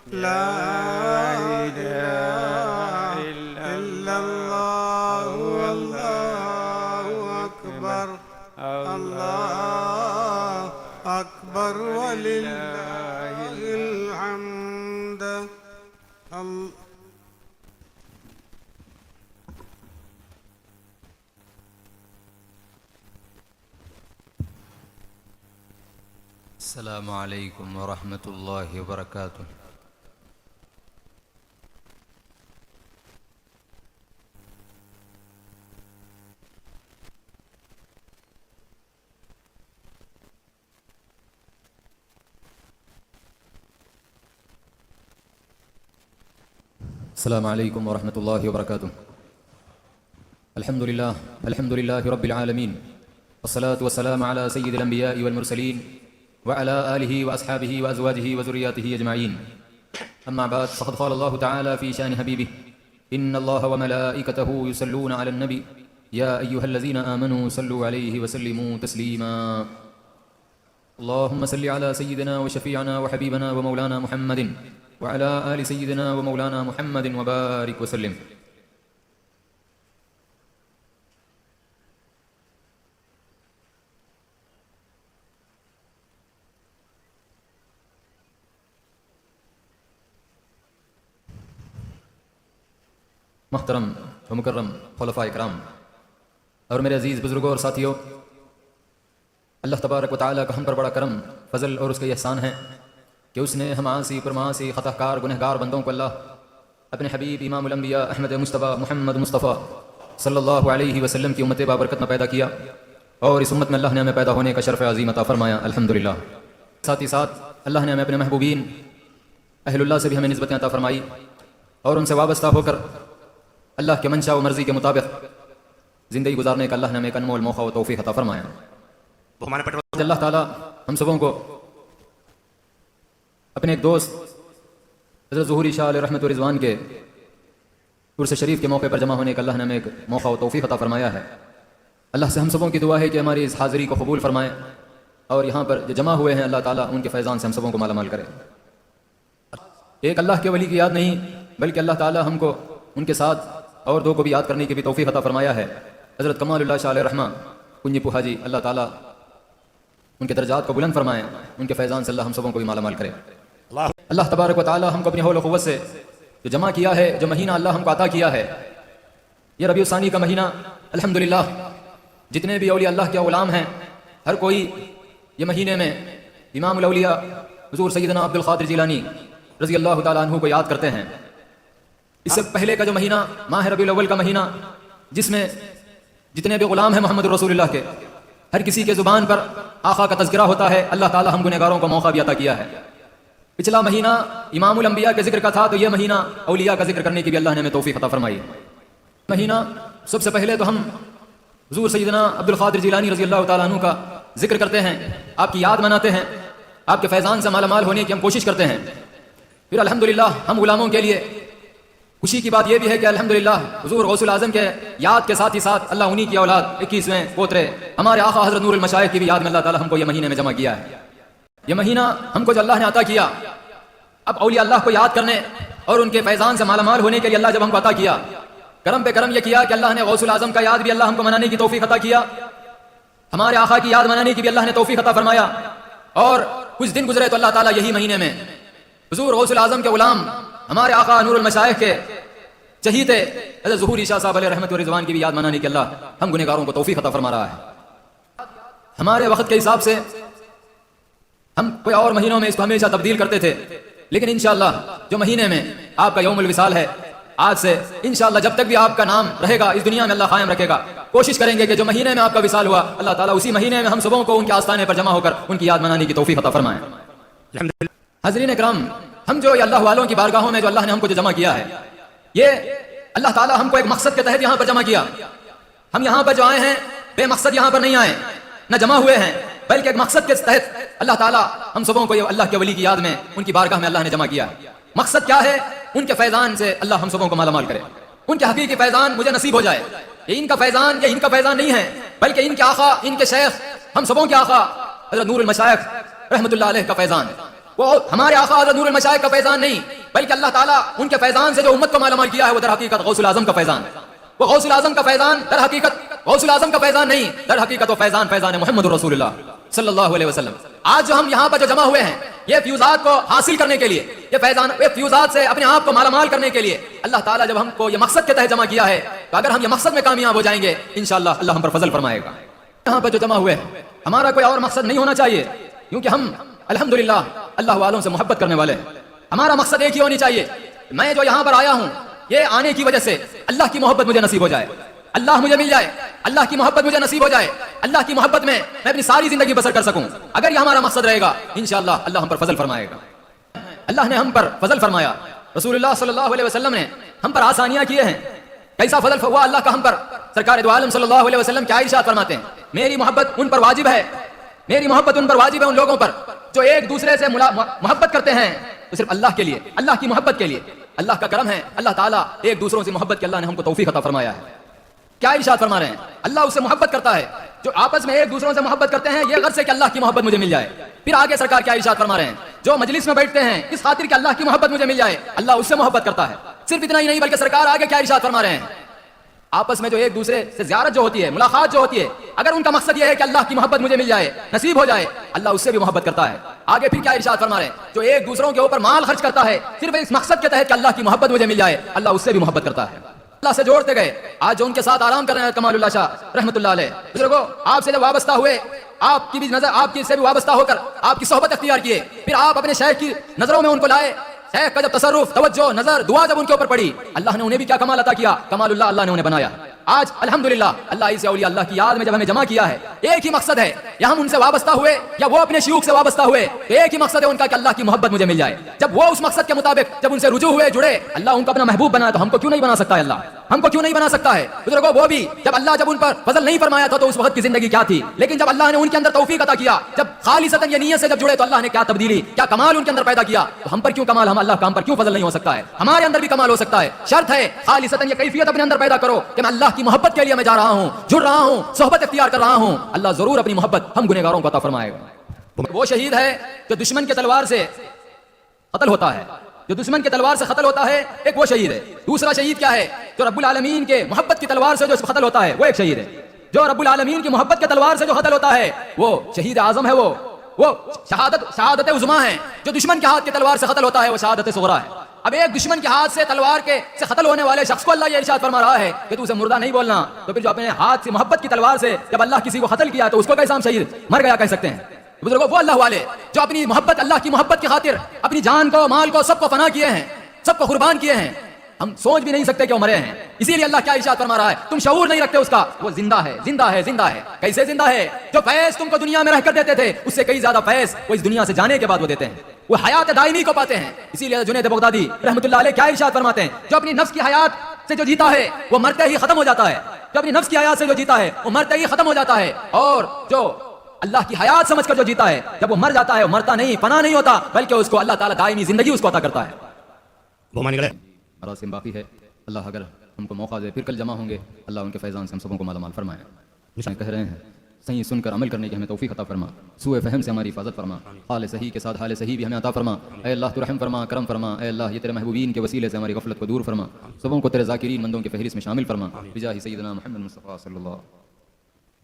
لا إله إلا الله والله أكبر الله أكبر ولله الحمد. السلام علیکم ورحمۃ اللہ وبرکاتہ. السلام علیکم ورحمۃ اللہ وبرکاتہ. الحمد للہ رب العالمین والصلاة والسلام على سید الانبیاء والمرسلین وعلى آلہ واصحابہ وازواجہ وذریاتہ اجمعین. اما بعد فقد قال اللہ تعالی فی شان حبیبہ ان اللہ وملائکتہ یصلون علی النبی یا ایھا الذین آمنوا صلوا علیہ وسلموا تسلیما. اللهم صل على سيدنا وشفيعنا وحبيبنا ومولانا محمد وعلى آل سيدنا ومولانا محمد وبارك وسلم. محترم و مکرم خلفاء کرام اور میرے عزیز بزرگوں اور ساتھیوں، اللہ تبارک و تعالیٰ کا ہم پر بڑا کرم، فضل اور اس کا احسان ہے کہ اس نے ہم عاصی پر معاصی خطا کار گنہگار بندوں کو اللہ اپنے حبیب امام الانبیاء احمد مصطفیٰ محمد مصطفیٰ صلی اللہ علیہ وسلم کی امت بابرکت میں پیدا کیا، اور اس امت میں اللہ نے ہمیں پیدا ہونے کا شرف عظیم عطا فرمایا، الحمدللہ. ساتھ ہی ساتھ اللہ نے ہمیں اپنے محبوبین اہل اللہ سے بھی ہمیں نسبتیں عطا فرمائی، اور ان سے وابستہ ہو کر اللہ کے منشا و مرضی کے مطابق زندگی گزارنے کا اللہ نے ہمیں ایک انمول موقع و توفیق عطا فرمایا. اللہ تعالیٰ ہم سبوں کو اپنے ایک دوست حضرت ظہوری شاہ علیہ رحمت و رضوان کے عرس شریف کے موقع پر جمع ہونے کا اللہ نے ہمیں ایک موقع و توفیق عطا فرمایا ہے. اللہ سے ہم سبوں کی دعا ہے کہ ہماری اس حاضری کو قبول فرمائے، اور یہاں پر جو جمع ہوئے ہیں اللہ تعالیٰ ان کے فیضان سے ہم سبوں کو مالا مال کرے. ایک اللہ کے ولی کی یاد نہیں بلکہ اللہ تعالیٰ ہم کو ان کے ساتھ اور دو کو بھی یاد کرنے کی بھی توفیق عطا فرمایا ہے. حضرت کمال اللہ شاہ علیہ رحمہ کنجی پوہا جی، اللہ تعالیٰ ان کے درجات کو بلند فرمائیں، ان کے فیضان سے اللہ ہم سبوں کو بھی مالا مال کرے. اللہ تبارک و تعالیٰ ہم کو اپنی حول و قوت سے جو جمع کیا ہے، جو مہینہ اللہ ہم کو عطا کیا ہے، یہ ربیع الثانی کا مہینہ، الحمدللہ جتنے بھی اولیاء اللہ کے غلام ہیں ہر کوئی یہ مہینے میں امام الاولیاء حضور سیدنا عبد القادر جیلانی رضی اللہ تعالیٰ عنہ کو یاد کرتے ہیں. اس سے پہلے کا جو مہینہ ماہ ربیع الاول کا مہینہ، جس میں جتنے بھی غلام ہیں محمد رسول اللہ کے، ہر کسی کے زبان پر آقا کا تذکرہ ہوتا ہے. اللہ تعالیٰ ہم گنہگاروں کو موقع بھی عطا کیا ہے. پچھلا مہینہ امام الانبیاء کے ذکر کا تھا، تو یہ مہینہ اولیاء کا ذکر کرنے کی بھی اللہ نے ہمیں توفیق عطا فرمائی. مہینہ سب سے پہلے تو ہم حضور سیدنا عبد القادر جیلانی رضی اللہ تعالیٰ عنہ کا ذکر کرتے ہیں، آپ کی یاد مناتے ہیں، آپ کے فیضان سے مالا مال ہونے کی ہم کوشش کرتے ہیں. پھر الحمدللہ ہم غلاموں کے لیے خوشی کی بات یہ بھی ہے کہ الحمدللہ حضور غوث الاعظم کے یاد کے ساتھ ہی ساتھ اللہ انہی کی اولاد 21ویں پوترے ہمارے آقا حضرت نور المشائخ کی بھی یاد میں اللہ تعالیٰ ہم کو یہ مہینے میں جمع کیا ہے. یہ مہینہ ہم کو جو اللہ نے عطا کیا، اب اولیاء اللہ کو یاد کرنے اور ان کے فیضان سے مالا مال ہونے کے لیے اللہ جب ہم کو عطا کیا، کرم پہ کرم یہ کیا کہ اللہ نے غوث الاعظم کا یاد بھی اللہ ہم کو منانے کی توفیق عطا کیا، ہمارے آقا کی یاد منانے کی بھی اللہ نے توفیق عطا فرمایا. اور کچھ دن گزرے تو اللہ تعالیٰ یہی مہینے میں حضور غوث الاعظم کے غلام ہمارے آقا نور المشائخ کے چہیتے حضرت ظہوری شاہ صاحب علیہ رحمت و رضوان کی بھی یاد منانے کی اللہ ہم گنہگاروں کو توفیق عطا فرما رہا ہے. ہمارے وقت کے حساب سے ہم کوئی اور مہینوں میں اس کو ہمیشہ تبدیل کرتے تھے، لیکن انشاءاللہ جو مہینے میں آپ کا یوم الوصال ہے، آج سے انشاءاللہ جب تک بھی آپ کا نام رہے گا اس دنیا میں اللہ قائم رکھے گا. کوشش کریں گے کہ جو مہینے میں آپ کا وصال ہوا اللہ تعالیٰ اسی مہینے میں ہم سبوں کو ان کے آستانے پر جمع ہو کر ان کی یاد منانے کی توفیق عطا فرمائے. حاضرین اکرام، ہم جو اللہ والوں کی بارگاہوں میں جو اللہ نے ہم کو جو جمع کیا ہے، یہ اللہ تعالیٰ ہم کو ایک مقصد کے تحت یہاں پر جمع کیا. ہم یہاں پر جو آئے ہیں بے مقصد یہاں پر نہیں آئے، نہ جمع ہوئے ہیں، بلکہ ایک مقصد کے تحت اللہ تعالیٰ ہم سبوں کو اللہ کے ولی کی یاد میں ان کی بارگاہ میں اللہ نے جمع کیا. مقصد کیا ہے؟ ان کے فیضان سے اللہ ہم سبوں کو مالا مال کرے، ان کے حقیقی فیضان مجھے نصیب ہو جائے. یہ ان کا فیضان، یہ ان کا فیضان نہیں ہے، بلکہ ان کے آقا، ان کے شیخ، ہم سبوں کے آقا حضرت نور المشائخ رحمت اللہ علیہ کا فیضان. وہ ہمارے آقا حضرت نور المشائخ کا فیضان نہیں بلکہ اللہ تعالیٰ ان کے فیضان سے جو امت کو مالا مال کیا ہے وہ در حقیقت غوث الاعظم کا فیضان ہے. وہ غوث الاعظم کا فیضان در حقیقت غوث الاعظم کا فیضان نہیں، در حقیقت وہ فیضان محمد رسول اللہ صلی اللہ علیہ وسلم. آج جو ہم یہاں پر جو جمع ہوئے ہیں یہ فیوزات کو حاصل کرنے کے لیے، یہ فیوزات سے اپنے آپ کو مالا مال کرنے کے لیے اللہ تعالیٰ جب ہم کو یہ مقصد کے تحت جمع کیا ہے تو اگر ہم یہ مقصد میں کامیاب ہو جائیں گے انشاءاللہ اللہ ہم پر فضل فرمائے گا. یہاں پر جو جمع ہوئے ہیں ہمارا کوئی اور مقصد نہیں ہونا چاہیے، کیونکہ ہم الحمدللہ اللہ والوں سے محبت کرنے والے ہیں. ہمارا مقصد ایک ہی ہونی چاہیے، میں جو یہاں پر آیا ہوں یہ آنے کی وجہ سے اللہ کی محبت مجھے نصیب ہو جائے، اللہ مجھے مل جائے، اللہ کی محبت مجھے نصیب ہو جائے، اللہ کی محبت میں اپنی ساری زندگی بسر کر سکوں. اگر یہ ہمارا مقصد رہے گا انشاءاللہ اللہ ہم پر فضل فرمائے گا. اللہ نے ہم پر فضل فرمایا، رسول اللہ صلی اللہ علیہ وسلم نے ہم پر آسانیاں کیے ہیں. کیسا فضل ہوا اللہ کا ہم پر؟ سرکار دو عالم صلی اللہ علیہ وسلم کیا ارشاد فرماتے ہیں؟ میری محبت ان پر واجب ہے، میری محبت ان پر واجب ہے، ان لوگوں پر جو ایک دوسرے سے محبت کرتے ہیں تو صرف اللہ کے لیے، اللہ کی محبت کے لیے. اللہ کا کرم ہے، اللہ تعالیٰ ایک دوسروں سے محبت کے اللہ نے ہم کو توفیق عطا فرمایا ہے. کیا ارشاد فرما رہے ہیں؟ اللہ اس سے محبت کرتا ہے جو آپس میں ایک دوسروں سے محبت کرتے ہیں، یہ غرض ہے کہ اللہ کی محبت مجھے مل جائے. پھر آگے سرکار کیا ارشاد فرما رہے ہیں؟ جو مجلس میں بیٹھتے ہیں اس خاطر کہ اللہ کی محبت مجھے مل جائے، اللہ اس سے محبت کرتا ہے. صرف اتنا ہی نہیں بلکہ سرکار آگے کیا ارشاد فرما رہے ہیں؟ آپس میں جو ایک دوسرے سے زیارت جو ہوتی ہے، ملاقات جو ہوتی ہے، اگر ان کا مقصد یہ ہے کہ اللہ کی محبت مجھے مل جائے، نصیب ہو جائے، اللہ اس سے بھی محبت کرتا ہے. آگے پھر کیا ارشاد فرما رہے ہیں؟ جو ایک دوسروں کے اوپر مال خرچ کرتا ہے صرف اس مقصد کے تحت کہ اللہ کی محبت مجھے مل جائے، اللہ اس سے بھی محبت کرتا ہے. اللہ سے جوڑتے گئے. آج جو ان کے ساتھ آرام کر رہے ہیں کمال اللہ شاہ رحمۃ اللہ علیہ، بزرگوں آپ سے جب وابستہ ہوئے، آپ کی بھی نظر آپ کی سے بھی وابستہ ہو کر آپ کی صحبت اختیار کیے، پھر آپ اپنے شیخ کی نظروں میں ان کو لائے. شیخ کا جب تصرف، توجہ، نظر، دعا جب ان کے اوپر پڑی، اللہ نے انہیں بھی کیا کمال عطا کیا، کمال اللہ نے انہیں بنایا. آج الحمدللہ اللہ عز اولیاء اللہ کی یاد میں جب ہمیں جمع کیا ہے، ایک ہی مقصد ہے، یا ہم ان سے وابستہ ہوئے یا وہ اپنے شیوخ سے وابستہ ہوئے، تو ایک ہی مقصد ہے ان کا کہ اللہ کی محبت مجھے مل جائے. جب وہ اس مقصد کے مطابق جب ان سے رجوع ہوئے، جڑے، اللہ ان کو اپنا محبوب بنا، تو ہم کو کیوں نہیں بنا سکتا ہے؟ اللہ ہم کو کیوں نہیں بنا سکتا ہے؟ بزرگوں وہ بھی جب اللہ جب ان پر فضل نہیں فرمایا تھا تو اس وقت کی زندگی کیا تھی، لیکن جب اللہ نے ان کے اندر توفیق عطا کیا، جب خالصتاً یہ نیت سے جب جڑے تو اللہ نے کیا تبدیلی، کیا کمال ان کے اندر پیدا کیا. تو ہم پر کیوں کمال، ہم اللہ کا ہم پر کیوں فضل نہیں ہو سکتا ہے؟ ہمارے اندر بھی کمال ہو سکتا ہے. شرط ہے خالصتاً یہ کیفیت اپنے اندر پیدا کرو کہ میں اللہ کی محبت کے لیے میں جا رہا ہوں، جڑ رہا ہوں، صحبت اختیار کر رہا ہوں. اللہ ضرور اپنی محبت ہم گنہگاروں کو عطا فرمائے گا. وہ شہید ہے جو دشمن کے تلوار سے قتل ہوتا ہے، جو دشمن کی تلوار سے قتل ہوتا ہے، ایک وہ شہید ہے. دوسرا شہید کیا ہے؟ جو رب العالمین کے محبت کی تلوار سے جو قتل ہوتا ہے، وہ ایک شہید ہے. جو رب العالمین کی محبت کے تلوار سے جو قتل ہوتا ہے وہ شہید اعظم ہے، وہ شہادت عظمیٰ ہے. جو دشمن کے ہاتھ کی تلوار سے قتل ہوتا ہے وہ شہادت صغریٰ ہے. اب ایک دشمن کے ہاتھ سے تلوار کے سے قتل ہونے والے شخص کو اللہ یہ ارشاد فرما رہا ہے کہ تو اسے مردہ نہیں بولنا، تو پھر جو اپنے ہاتھ سے محبت کی تلوار سے جب اللہ کسی کو قتل کیا تو اس کو کیسا ہم شہید مر گیا کہہ سکتے ہیں؟ بزرگوں وہ اللہ والے جو اپنی محبت، اللہ کی محبت کی خاطر اپنی جان کو، مال کو، سب کو فنا کیے ہیں، سب کو قربان کیے ہیں. ہم سوچ بھی نہیں سکتے کہ وہ مرے ہیں. اسی لیے اللہ کیا ارشاد فرما رہا ہے؟ تم شعور نہیں رکھتے اس کا، وہ زندہ ہے، زندہ ہے، زندہ ہے. کیسے زندہ ہے؟ جو فیض تم کو دنیا میں رہ کر دیتے تھے اس سے کئی زیادہ فیض وہ اس دنیا سے جانے کے بعد وہ دیتے ہیں، وہ حیات دائمی کو پاتے ہیں. اسی لیے جنید بغدادی رحمۃ اللہ علیہ کیا ارشاد فرماتے ہیں؟ جو اپنی نفس کی حیات سے جو جیتا ہے وہ مرتے ہی ختم ہو جاتا ہے. جو اپنی نفس کی حیات سے جو جیتا ہے وہ مرتے ہی ختم ہو جاتا ہے. اور جو اللہ کی حیات سمجھ کر جو جیتا ہے جب وہ مر جاتا ہے وہ مرتا نہیں، فنا نہیں ہوتا، بلکہ اس کو اللہ تعالیٰ دائمی زندگی اس کو عطا کرتا ہے. مراسم باقی ہے. اللہ اگر ہم کو موقع دے پھر کل جمع ہوں گے. اللہ ان کے فیضان سے ہم سبوں کو مالا مال فرمائے. کہہ رہے ہیں صحیح سن کر عمل کرنے کی ہمیں توفیق عطا فرما، سوء فہم سے ہماری حفاظت فرما، حال صحیح کے ساتھ حال صحیح بھی ہمیں عطا فرما. اے اللہ تو رحم فرما، کرم فرما. اے اللہ یہ تیرے محبوبین کے وسیلے سے ہماری غفلت کو دور فرما، سبوں کو تیرے ذاکرین مندوں کے فہرست میں شامل فرما. بجاہ سیدنا محمد مصطفیٰ صلی اللہ